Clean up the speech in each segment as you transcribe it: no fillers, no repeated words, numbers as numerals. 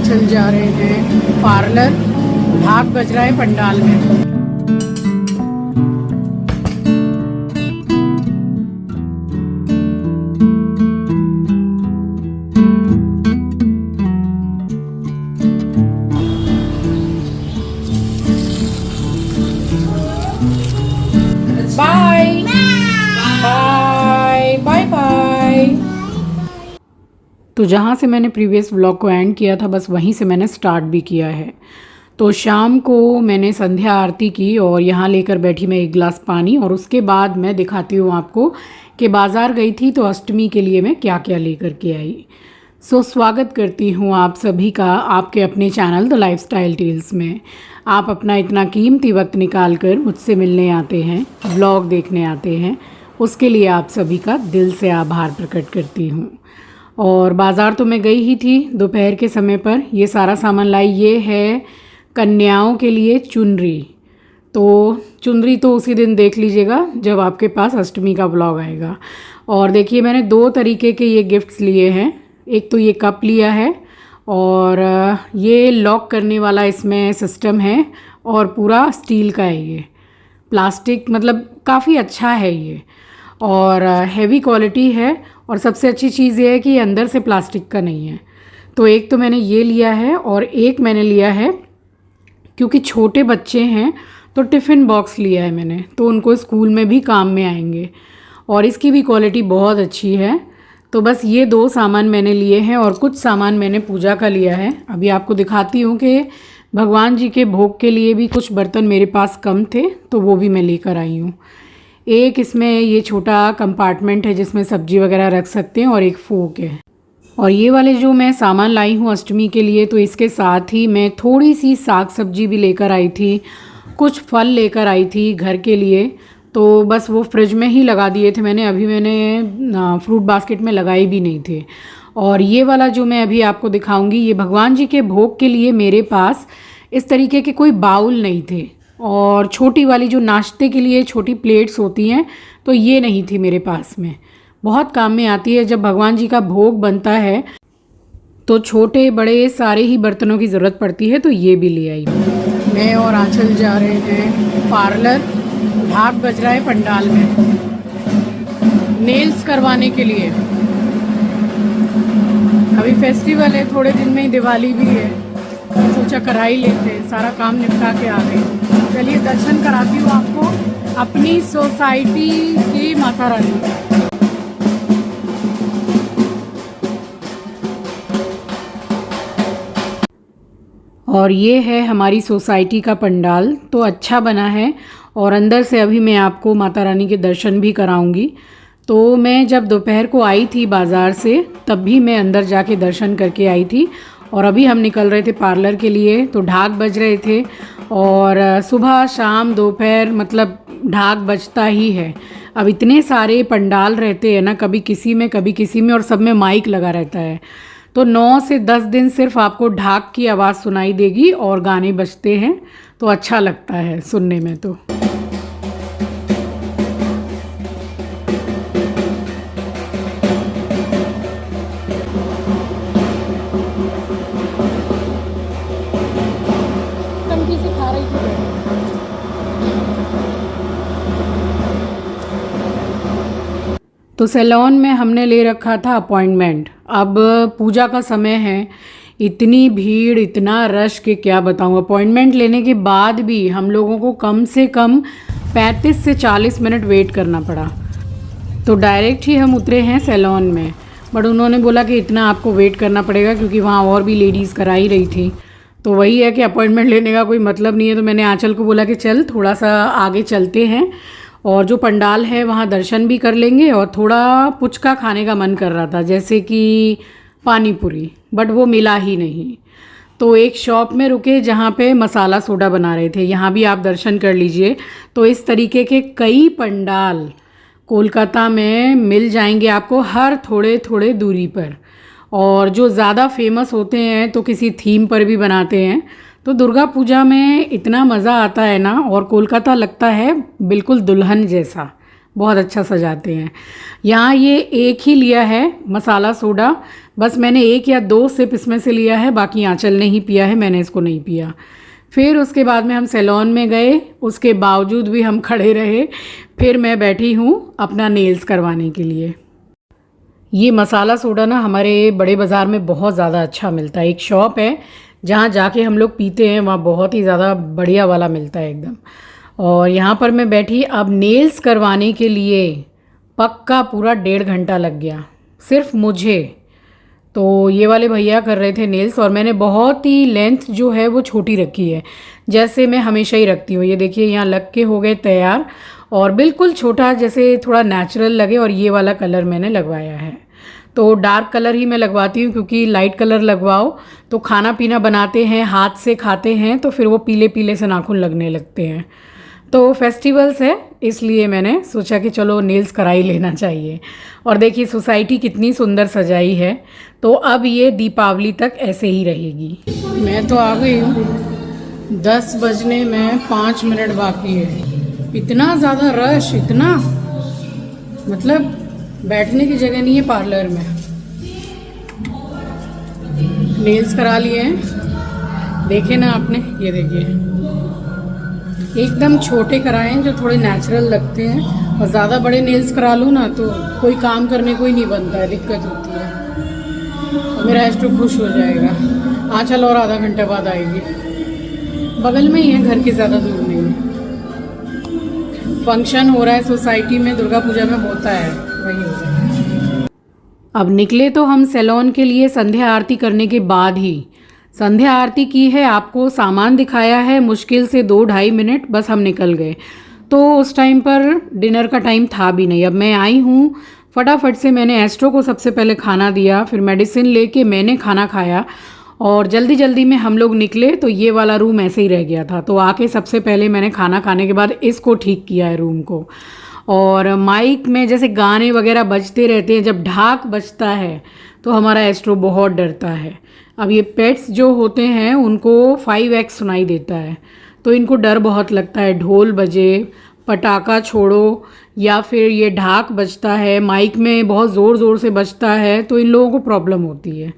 आंचल जा रहे हैं पार्लर। ढाक बज रहा है पंडाल में। Bye bye bye bye. तो जहाँ से मैंने प्रीवियस व्लॉग को एंड किया था बस वहीं से मैंने स्टार्ट भी किया है। तो शाम को मैंने संध्या आरती की और यहाँ लेकर बैठी मैं एक गिलास पानी, और उसके बाद मैं दिखाती हूँ आपको कि बाज़ार गई थी तो अष्टमी के लिए मैं क्या क्या लेकर के आई। स्वागत करती हूँ आप सभी का आपके अपने चैनल द लाइफस्टाइल टेल्स में। आप अपना इतना कीमती वक्त निकाल कर मुझसे मिलने आते हैं, व्लॉग देखने आते हैं, उसके लिए आप सभी का दिल से आभार प्रकट करती हूँ। और बाज़ार तो मैं गई ही थी दोपहर के समय पर। ये सारा सामान लाई। ये है कन्याओं के लिए चुनरी। तो चुनरी तो उसी दिन देख लीजिएगा जब आपके पास अष्टमी का व्लॉग आएगा। और देखिए मैंने 2 तरीके के ये गिफ्ट्स लिए हैं। एक तो ये कप लिया है और ये लॉक करने वाला इसमें सिस्टम है और पूरा स्टील का है। ये प्लास्टिक मतलब काफ़ी अच्छा है ये, और हैवी क्वालिटी है। और सबसे अच्छी चीज़ ये है कि ये अंदर से प्लास्टिक का नहीं है। तो एक तो मैंने ये लिया है और एक मैंने लिया है क्योंकि छोटे बच्चे हैं तो टिफ़िन बॉक्स लिया है मैंने, तो उनको स्कूल में भी काम में आएंगे और इसकी भी क्वालिटी बहुत अच्छी है। तो बस ये 2 सामान मैंने लिए हैं और कुछ सामान मैंने पूजा का लिया है। अभी आपको दिखाती हूँ कि भगवान जी के भोग के लिए भी कुछ बर्तन मेरे पास कम थे तो वो भी मैं लेकर आई हूँ। एक इसमें ये छोटा कंपार्टमेंट है जिसमें सब्जी वगैरह रख सकते हैं और एक फोक है। और ये वाले जो मैं सामान लाई हूँ अष्टमी के लिए, तो इसके साथ ही मैं थोड़ी सी साग सब्जी भी लेकर आई थी, कुछ फल लेकर आई थी घर के लिए। तो बस वो फ्रिज में ही लगा दिए थे मैंने। अभी मैंने फ्रूट बास्केट में लगाए भी नहीं थे। और ये वाला जो मैं अभी आपको दिखाऊंगी, ये भगवान जी के भोग के लिए मेरे पास इस तरीके के कोई बाउल नहीं थे, और छोटी वाली जो नाश्ते के लिए छोटी प्लेट्स होती हैं तो ये नहीं थी मेरे पास में। बहुत काम में आती है जब भगवान जी का भोग बनता है तो छोटे बड़े सारे ही बर्तनों की ज़रूरत पड़ती है। तो ये भी ले आई। मैं और आंचल जा रहे हैं पार्लर। ढाक बज रहा है पंडाल में नेल्स करवाने के लिए। अभी फेस्टिवल है, थोड़े दिन में ही दिवाली भी है, तो सोचा करा ही लेते हैं। सारा काम निपटा के आ गए। चलिए दर्शन कराती हूँ आपको अपनी सोसाइटी की माता रानी। और ये है हमारी सोसाइटी का पंडाल। तो अच्छा बना है और अंदर से अभी मैं आपको माता रानी के दर्शन भी कराऊंगी। तो मैं जब दोपहर को आई थी बाज़ार से तब भी मैं अंदर जाके दर्शन करके आई थी। और अभी हम निकल रहे थे पार्लर के लिए। तो ढाक बज रहे थे और सुबह शाम दोपहर मतलब ढाक बजता ही है। अब इतने सारे पंडाल रहते हैं ना, कभी किसी में कभी किसी में, और सब में माइक लगा रहता है। तो 9 से 10 दिन सिर्फ आपको ढाक की आवाज़ सुनाई देगी और गाने बजते हैं, तो अच्छा लगता है सुनने में। तो खा रही थी। तो सैलून में हमने ले रखा था अपॉइंटमेंट। अब पूजा का समय है, इतनी भीड़ इतना रश के क्या बताऊँ। अपॉइंटमेंट लेने के बाद भी हम लोगों को कम से कम 35 से 40 मिनट वेट करना पड़ा। तो डायरेक्ट ही हम उतरे हैं सैलून में, बट उन्होंने बोला कि इतना आपको वेट करना पड़ेगा क्योंकि वहाँ और भी लेडीज़ करा ही रही थी। तो वही है कि अपॉइंटमेंट लेने का कोई मतलब नहीं है। तो मैंने आंचल को बोला कि चल थोड़ा सा आगे चलते हैं और जो पंडाल है वहाँ दर्शन भी कर लेंगे, और थोड़ा पुचका खाने का मन कर रहा था जैसे कि पानी पूरी, बट वो मिला ही नहीं। तो एक शॉप में रुके जहाँ पे मसाला सोडा बना रहे थे। यहाँ भी आप दर्शन कर लीजिए। तो इस तरीके के कई पंडाल कोलकाता में मिल जाएंगे आपको हर थोड़े थोड़े दूरी पर। और जो ज़्यादा फेमस होते हैं तो किसी थीम पर भी बनाते हैं। तो दुर्गा पूजा में इतना मज़ा आता है ना, और कोलकाता लगता है बिल्कुल दुल्हन जैसा, बहुत अच्छा सजाते हैं। यहाँ ये एक ही लिया है मसाला सोडा। बस मैंने 1 या 2 सिप इसमें से लिया है, बाकी आंचल ने ही पिया है, मैंने इसको नहीं पिया। फिर उसके बाद में हम सैलून में गए, उसके बावजूद भी हम खड़े रहे। फिर मैं बैठी हूँ अपना नेल्स करवाने के लिए। ये मसाला सोडा ना हमारे बड़े बाज़ार में बहुत ज़्यादा अच्छा मिलता है। एक शॉप है जहाँ जाके हम लोग पीते हैं, वहाँ बहुत ही ज़्यादा बढ़िया वाला मिलता है एकदम। और यहाँ पर मैं बैठी, अब नेल्स करवाने के लिए पक्का पूरा 1.5 घंटा लग गया सिर्फ मुझे। तो ये वाले भैया कर रहे थे नेल्स, और मैंने बहुत ही लेंथ जो है वो छोटी रखी है, जैसे मैं हमेशा ही रखती हूँ। ये देखिए यहाँ लग के हो गए तैयार, और बिल्कुल छोटा, जैसे थोड़ा नेचुरल लगे। और ये वाला कलर मैंने लगवाया है, तो डार्क कलर ही मैं लगवाती हूँ, क्योंकि लाइट कलर लगवाओ तो खाना पीना बनाते हैं, हाथ से खाते हैं, तो फिर वो पीले पीले से नाखून लगने लगते हैं। तो फेस्टिवल्स है, इसलिए मैंने सोचा कि चलो नेल्स करा ही लेना चाहिए। और देखिए सोसाइटी कितनी सुंदर सजाई है। तो अब ये दीपावली तक ऐसे ही रहेगी। मैं तो आ गई हूँ, 10 बजने में 5 मिनट बाकी है। इतना ज़्यादा रश, इतना मतलब बैठने की जगह नहीं है पार्लर में। नेल्स करा लिए हैं, देखे ना आपने, ये देखिए एकदम छोटे कराए हैं जो थोड़े नेचुरल लगते हैं। और ज़्यादा बड़े नेल्स करा लूँ ना तो कोई काम करने को ही नहीं बनता है, दिक्कत होती है। और मेरा एस्ट्रो खुश हो जाएगा। आंचल और आधा घंटे बाद आएगी, बगल में ही है, घर के ज़्यादा दूर नहीं है। फंक्शन हो रहा है सोसाइटी में, दुर्गा पूजा में होता है, वही हो रहा है। अब निकले तो हम सैलून के लिए संध्या आरती करने के बाद ही। संध्या आरती की है, आपको सामान दिखाया है, मुश्किल से 2-2.5 मिनट, बस हम निकल गए। तो उस टाइम पर डिनर का टाइम था भी नहीं। अब मैं आई हूँ, फटाफट से मैंने एस्ट्रो को सबसे पहले खाना दिया, फिर मेडिसिन लेके मैंने खाना खाया, और जल्दी जल्दी में हम लोग निकले। तो ये वाला रूम ऐसे ही रह गया था, तो आके सबसे पहले मैंने खाना खाने के बाद इसको ठीक किया है रूम को। और माइक में जैसे गाने वगैरह बजते रहते हैं, जब ढाक बजता है तो हमारा एस्ट्रो बहुत डरता है। अब ये पेट्स जो होते हैं उनको 5x सुनाई देता है, तो इनको डर बहुत लगता है। ढोल बजे, पटाखा छोड़ो, या फिर ये ढाक बजता है, माइक में बहुत ज़ोर ज़ोर से बजता है, तो इन लोगों को प्रॉब्लम होती है।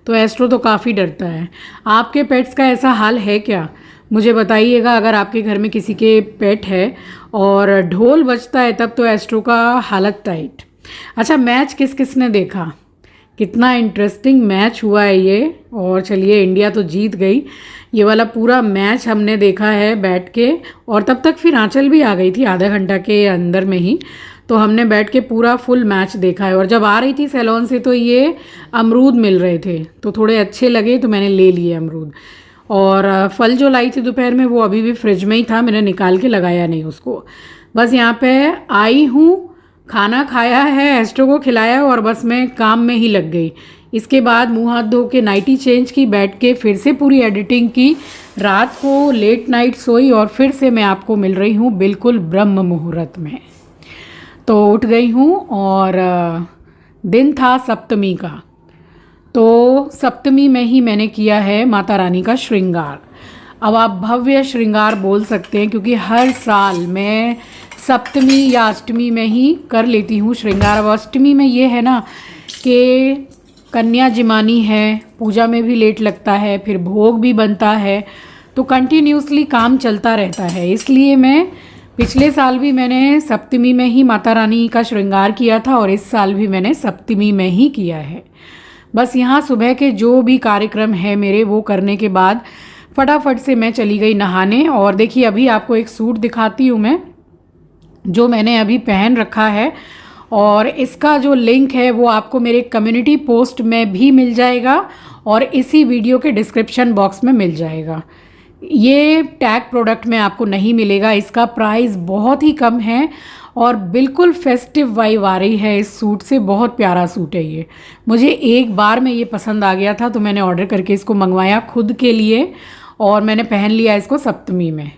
तो एस्ट्रो तो काफ़ी डरता है। आपके पेट्स का ऐसा हाल है क्या? मुझे बताइएगा। अगर आपके घर में किसी के पेट है और ढोल बजता है तब तो एस्ट्रो का हालत टाइट। अच्छा, मैच किस किस ने देखा? कितना इंटरेस्टिंग मैच हुआ है ये। और चलिए, इंडिया तो जीत गई। ये वाला पूरा मैच हमने देखा है बैठ के, और तब तक फिर आंचल भी आ गई थी आधा घंटा के अंदर में ही। तो हमने बैठ के पूरा फुल मैच देखा है। और जब आ रही थी सैलून से तो ये अमरूद मिल रहे थे, तो थोड़े अच्छे लगे, तो मैंने ले लिए अमरूद। और फल जो लाई थी दोपहर में वो अभी भी फ्रिज में ही था, मैंने निकाल के लगाया नहीं उसको। बस यहाँ पे आई हूँ, खाना खाया है, एस्ट्रो को खिलाया, और बस मैं काम में ही लग गई। इसके बाद मुंह हाथ धो के नाइटी चेंज की, बैठ के फिर से पूरी एडिटिंग की, रात को लेट नाइट सोई, और फिर से मैं आपको मिल रही हूँ बिल्कुल ब्रह्म मुहूर्त में। तो उठ गई हूँ, और दिन था सप्तमी का। तो सप्तमी में ही मैंने किया है माता रानी का श्रृंगार। अब आप भव्य श्रृंगार बोल सकते हैं, क्योंकि हर साल मैं सप्तमी या अष्टमी में ही कर लेती हूँ श्रृंगार। अब अष्टमी में ये है ना कि कन्या जिमानी है, पूजा में भी लेट लगता है, फिर भोग भी बनता है, तो कंटिन्यूसली काम चलता रहता है। इसलिए मैं पिछले साल भी मैंने सप्तमी में ही माता रानी का श्रृंगार किया था, और इस साल भी मैंने सप्तमी में ही किया है। बस यहाँ सुबह के जो भी कार्यक्रम है मेरे, वो करने के बाद फटाफट से मैं चली गई नहाने। और देखिए, अभी आपको एक सूट दिखाती हूँ मैं, जो मैंने अभी पहन रखा है, और इसका जो लिंक है वो आपको मेरे कम्युनिटी पोस्ट में भी मिल जाएगा, और इसी वीडियो के डिस्क्रिप्शन बॉक्स में मिल जाएगा। ये टैग प्रोडक्ट में आपको नहीं मिलेगा, इसका प्राइस बहुत ही कम है, और बिल्कुल फेस्टिव वाइब आ रही है इस सूट से। बहुत प्यारा सूट है ये, मुझे एक बार में ये पसंद आ गया था, तो मैंने ऑर्डर करके इसको मंगवाया खुद के लिए, और मैंने पहन लिया इसको सप्तमी में।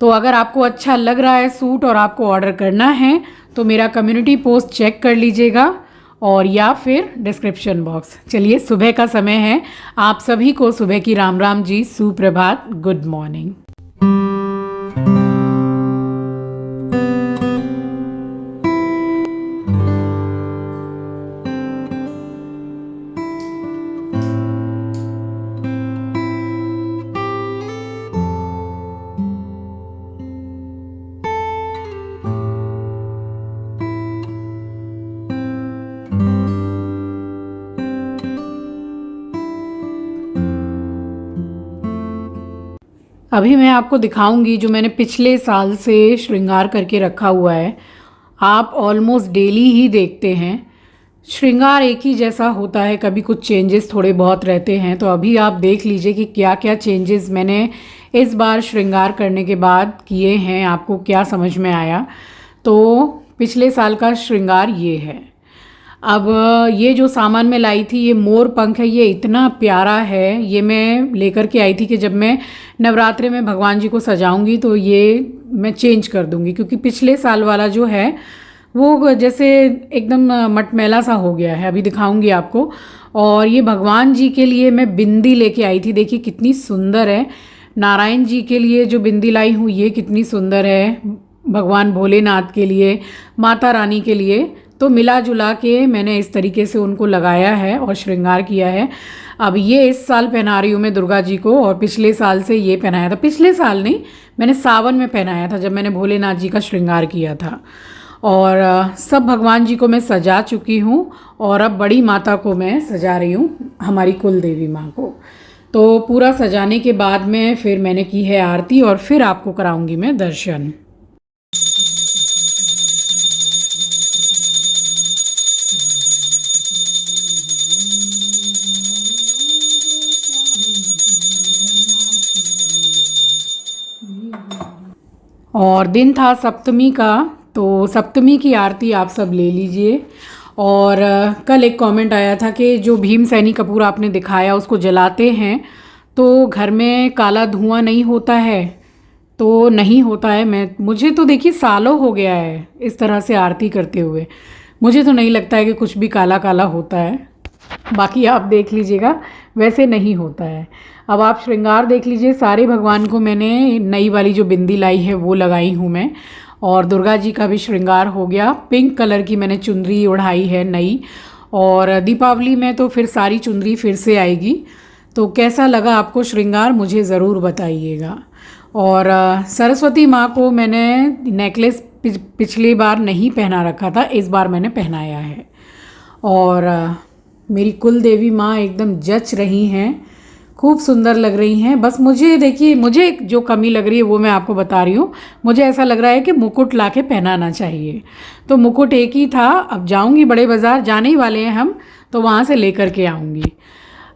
तो अगर आपको अच्छा लग रहा है सूट और आपको ऑर्डर करना है तो मेरा कम्युनिटी पोस्ट चेक कर लीजिएगा, और या फिर डिस्क्रिप्शन बॉक्स। चलिए, सुबह का समय है, आप सभी को सुबह की राम राम जी, सुप्रभात, गुड मॉर्निंग। अभी मैं आपको दिखाऊंगी जो मैंने पिछले साल से श्रृंगार करके रखा हुआ है। आप ऑलमोस्ट डेली ही देखते हैं, श्रृंगार एक ही जैसा होता है, कभी कुछ चेंजेस थोड़े बहुत रहते हैं। तो अभी आप देख लीजिए कि क्या क्या चेंजेस मैंने इस बार श्रृंगार करने के बाद किए हैं, आपको क्या समझ में आया। तो पिछले साल का श्रृंगार ये है। अब ये जो सामान मैं लाई थी, ये मोर पंख है, ये इतना प्यारा है। ये मैं लेकर के आई थी कि जब मैं नवरात्रे में भगवान जी को सजाऊंगी तो ये मैं चेंज कर दूंगी, क्योंकि पिछले साल वाला जो है वो जैसे एकदम मटमैला सा हो गया है। अभी दिखाऊंगी आपको। और ये भगवान जी के लिए मैं बिंदी लेके आई थी, देखिए कितनी सुंदर है। नारायण जी के लिए जो बिंदी लाई हूँ ये कितनी सुंदर है, भगवान भोलेनाथ के लिए, माता रानी के लिए। तो मिला जुला के मैंने इस तरीके से उनको लगाया है और श्रृंगार किया है। अब ये इस साल पहना रही हूँ मैं दुर्गा जी को, और पिछले साल से ये पहनाया था। पिछले साल नहीं, मैंने सावन में पहनाया था जब मैंने भोलेनाथ जी का श्रृंगार किया था। और सब भगवान जी को मैं सजा चुकी हूँ, और अब बड़ी माता को मैं सजा रही हूँ, हमारी कुल देवी माँ को। तो पूरा सजाने के बाद में फिर मैंने की है आरती, और फिर आपको कराऊंगी मैं दर्शन। और दिन था सप्तमी का, तो सप्तमी की आरती आप सब ले लीजिए। और कल एक कमेंट आया था कि जो भीमसेनी कपूर आपने दिखाया उसको जलाते हैं तो घर में काला धुआं नहीं होता है। तो नहीं होता है। मुझे तो देखिए सालों हो गया है इस तरह से आरती करते हुए, मुझे तो नहीं लगता है कि कुछ भी काला काला होता है। बाकी आप देख लीजिएगा, वैसे नहीं होता है। अब आप श्रृंगार देख लीजिए, सारे भगवान को मैंने नई वाली जो बिंदी लाई है वो लगाई हूँ मैं। और दुर्गा जी का भी श्रृंगार हो गया। पिंक कलर की मैंने चुनरी ओढ़ाई है नई, और दीपावली में तो फिर सारी चुनरी फिर से आएगी। तो कैसा लगा आपको श्रृंगार मुझे ज़रूर बताइएगा। और सरस्वती माँ को मैंने नेकलेस पिछली बार नहीं पहना रखा था, इस बार मैंने पहनाया है। और मेरी कुल देवी माँ एकदम जच रही हैं, खूब सुंदर लग रही हैं। बस मुझे देखिए, मुझे जो कमी लग रही है वो मैं आपको बता रही हूँ। मुझे ऐसा लग रहा है कि मुकुट लाके पहनाना चाहिए। तो मुकुट एक ही था, अब जाऊँगी बड़े बाज़ार, जाने ही वाले हैं हम, तो वहाँ से लेकर के आऊँगी।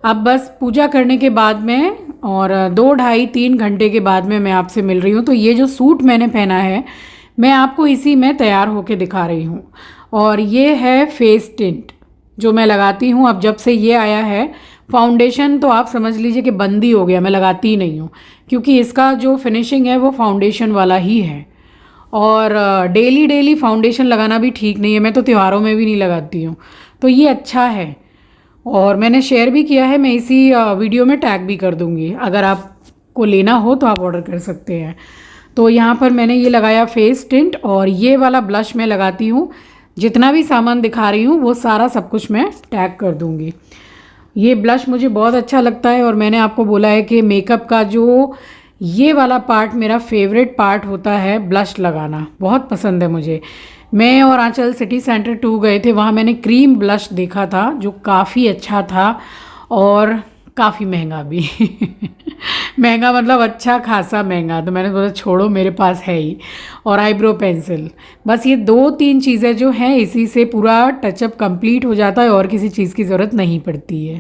अब बस पूजा करने के बाद में और 2 ढाई 3 घंटे के बाद में मैं आपसे मिल रही हूँ। तो ये जो सूट मैंने पहना है मैं आपको इसी में तैयार होके दिखा रही हूँ। और ये है फेस टिंट जो मैं लगाती हूँ। अब जब से ये आया है फाउंडेशन, तो आप समझ लीजिए कि बंद ही हो गया, मैं लगाती ही नहीं हूँ, क्योंकि इसका जो फिनिशिंग है वो फाउंडेशन वाला ही है। और डेली डेली फाउंडेशन लगाना भी ठीक नहीं है, मैं तो त्योहारों में भी नहीं लगाती हूँ। तो ये अच्छा है, और मैंने शेयर भी किया है, मैं इसी वीडियो में टैग भी कर दूँगी, अगर आपको लेना हो तो आप ऑर्डर कर सकते हैं। तो यहाँ पर मैंने ये लगाया फेस टिंट, और ये वाला ब्लश मैं लगाती हूँ। जितना भी सामान दिखा रही हूँ वो सारा सब कुछ मैं टैग कर दूँगी। ये ब्लश मुझे बहुत अच्छा लगता है, और मैंने आपको बोला है कि मेकअप का जो ये वाला पार्ट मेरा फेवरेट पार्ट होता है, ब्लश लगाना बहुत पसंद है मुझे। मैं और आंचल सिटी सेंटर 2 गए थे, वहाँ मैंने क्रीम ब्लश देखा था जो काफ़ी अच्छा था, और काफ़ी महंगा भी महंगा मतलब अच्छा खासा महंगा। तो मैंने बोला छोड़ो, मेरे पास है ही। और आईब्रो पेंसिल, बस ये 2-3 चीज़ें जो हैं इसी से पूरा टचअप कंप्लीट हो जाता है, और किसी चीज़ की ज़रूरत नहीं पड़ती है।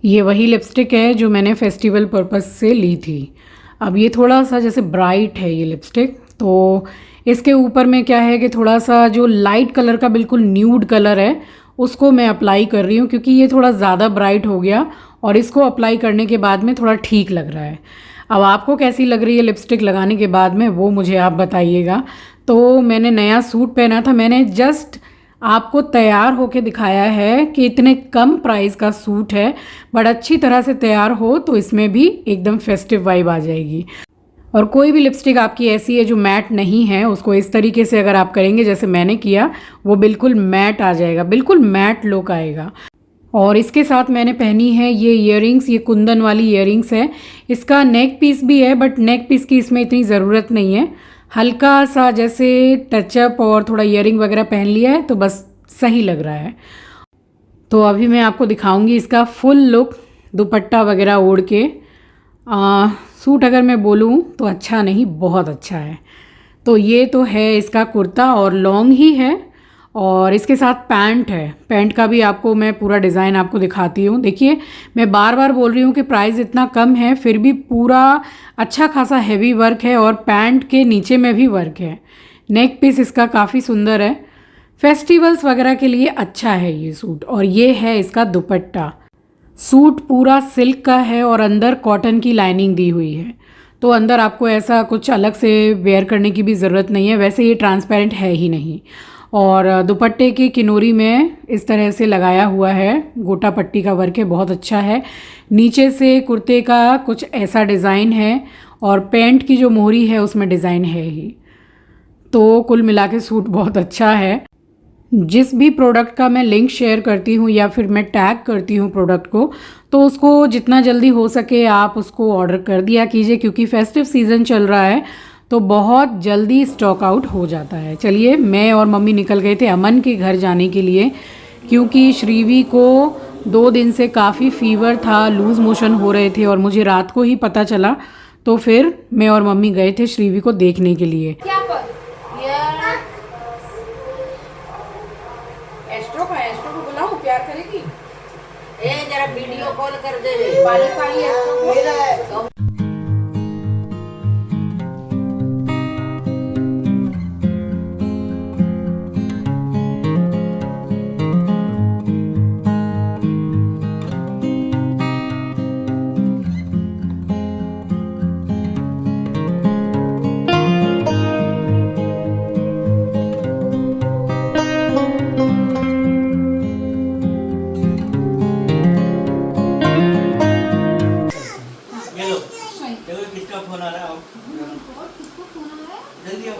ये वही लिपस्टिक है जो मैंने फेस्टिवल पर्पस से ली थी। अब ये थोड़ा सा जैसे ब्राइट है ये लिपस्टिक, तो इसके ऊपर में क्या है कि थोड़ा सा जो लाइट कलर का बिल्कुल न्यूड कलर है उसको मैं अप्लाई कर रही हूँ, क्योंकि ये थोड़ा ज़्यादा ब्राइट हो गया, और इसको अप्लाई करने के बाद में थोड़ा ठीक लग रहा है। अब आपको कैसी लग रही है लिपस्टिक लगाने के बाद में, वो मुझे आप बताइएगा। तो मैंने नया सूट पहना था, मैंने जस्ट आपको तैयार होके दिखाया है कि इतने कम प्राइस का सूट है, बट अच्छी तरह से तैयार हो तो इसमें भी एकदम फेस्टिव वाइब आ जाएगी। और कोई भी लिपस्टिक आपकी ऐसी है जो मैट नहीं है, उसको इस तरीके से अगर आप करेंगे जैसे मैंने किया, वो बिल्कुल मैट आ जाएगा, बिल्कुल मैट लुक आएगा। और इसके साथ मैंने पहनी है ये इयररिंग्स, ये कुंदन वाली इयररिंग्स है। इसका नेक पीस भी है बट नेक पीस की इसमें इतनी ज़रूरत नहीं है, हल्का सा जैसे टचअप और थोड़ा इयररिंग वगैरह पहन लिया है तो बस सही लग रहा है। तो अभी मैं आपको दिखाऊंगी इसका फुल लुक, दुपट्टा वगैरह ओढ़ के। सूट अगर मैं बोलूँ तो अच्छा नहीं, बहुत अच्छा है। तो ये तो है इसका कुर्ता और लॉन्ग ही है, और इसके साथ पैंट है। पैंट का भी आपको मैं पूरा डिज़ाइन आपको दिखाती हूँ। देखिए मैं बार बार बोल रही हूँ कि प्राइस इतना कम है, फिर भी पूरा अच्छा खासा हैवी वर्क है और पैंट के नीचे में भी वर्क है। नेक पीस इसका काफ़ी सुंदर है, फेस्टिवल्स वगैरह के लिए अच्छा है ये सूट। और ये है इसका दुपट्टा। सूट पूरा सिल्क का है और अंदर कॉटन की लाइनिंग दी हुई है, तो अंदर आपको ऐसा कुछ अलग से वेयर करने की भी ज़रूरत नहीं है। वैसे ये ट्रांसपेरेंट है ही नहीं। और दुपट्टे की किनोरी में इस तरह से लगाया हुआ है, गोटा पट्टी का वर्क है, बहुत अच्छा है। नीचे से कुर्ते का कुछ ऐसा डिज़ाइन है और पैंट की जो मोहरी है उसमें डिज़ाइन है ही। तो कुल मिला के सूट बहुत अच्छा है। जिस भी प्रोडक्ट का मैं लिंक शेयर करती हूँ या फिर मैं टैग करती हूँ प्रोडक्ट को, तो उसको जितना जल्दी हो सके आप उसको ऑर्डर कर दिया कीजिए, क्योंकि फेस्टिव सीज़न चल रहा है तो बहुत जल्दी स्टॉक आउट हो जाता है। चलिए मैं और मम्मी निकल गए थे अमन के घर जाने के लिए, क्योंकि श्रीवी को 2 दिन से काफ़ी फीवर था, लूज़ मोशन हो रहे थे और मुझे रात को ही पता चला। तो फिर मैं और मम्मी गए थे श्रीवी को देखने के लिए। एस्ट्रो को बुलाओ, प्यार करेगी। ए जरा वीडियो कॉल कर दे, पाली पाली एस्ट्रो को।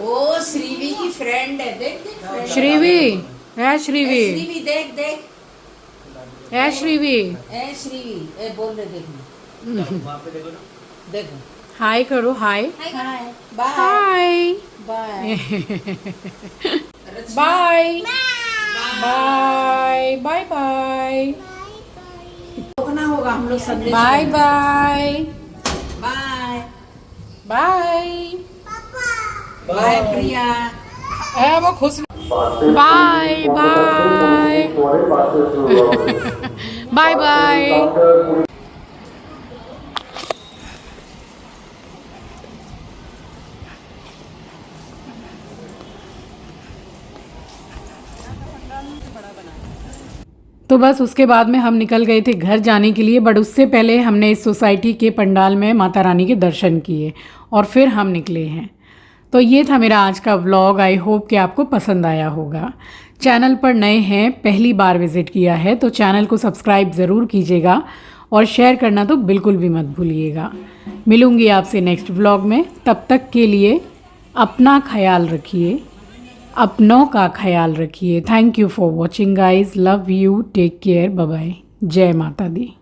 ओ श्रीवी की फ्रेंड है, देख देख श्रीवी है, श्रीवी श्रीवी देख देख है, श्रीवी ए श्रीवी ए बोल रहे, देखो वहां पे देखो ना, देखो हाय करो, hi hi bye hi bye bye bye bye bye. रोकना होगा हम लोग Sandesh. Bye bye bye bye bye Priya. है वो खुश। Bye bye bye bye. तो बस उसके बाद में हम निकल गए थे घर जाने के लिए, बट उससे पहले हमने इस सोसाइटी के पंडाल में माता रानी के दर्शन किए और फिर हम निकले हैं। तो ये था मेरा आज का व्लॉग। आई होप कि आपको पसंद आया होगा। चैनल पर नए हैं, पहली बार विज़िट किया है तो चैनल को सब्सक्राइब ज़रूर कीजिएगा और शेयर करना तो बिल्कुल भी मत भूलिएगा। मिलूँगी आपसे नेक्स्ट व्लॉग में, तब तक के लिए अपना ख्याल रखिए, अपनों का ख्याल रखिए। Thank you for watching guys, love you, take care, bye bye, जय माता दी।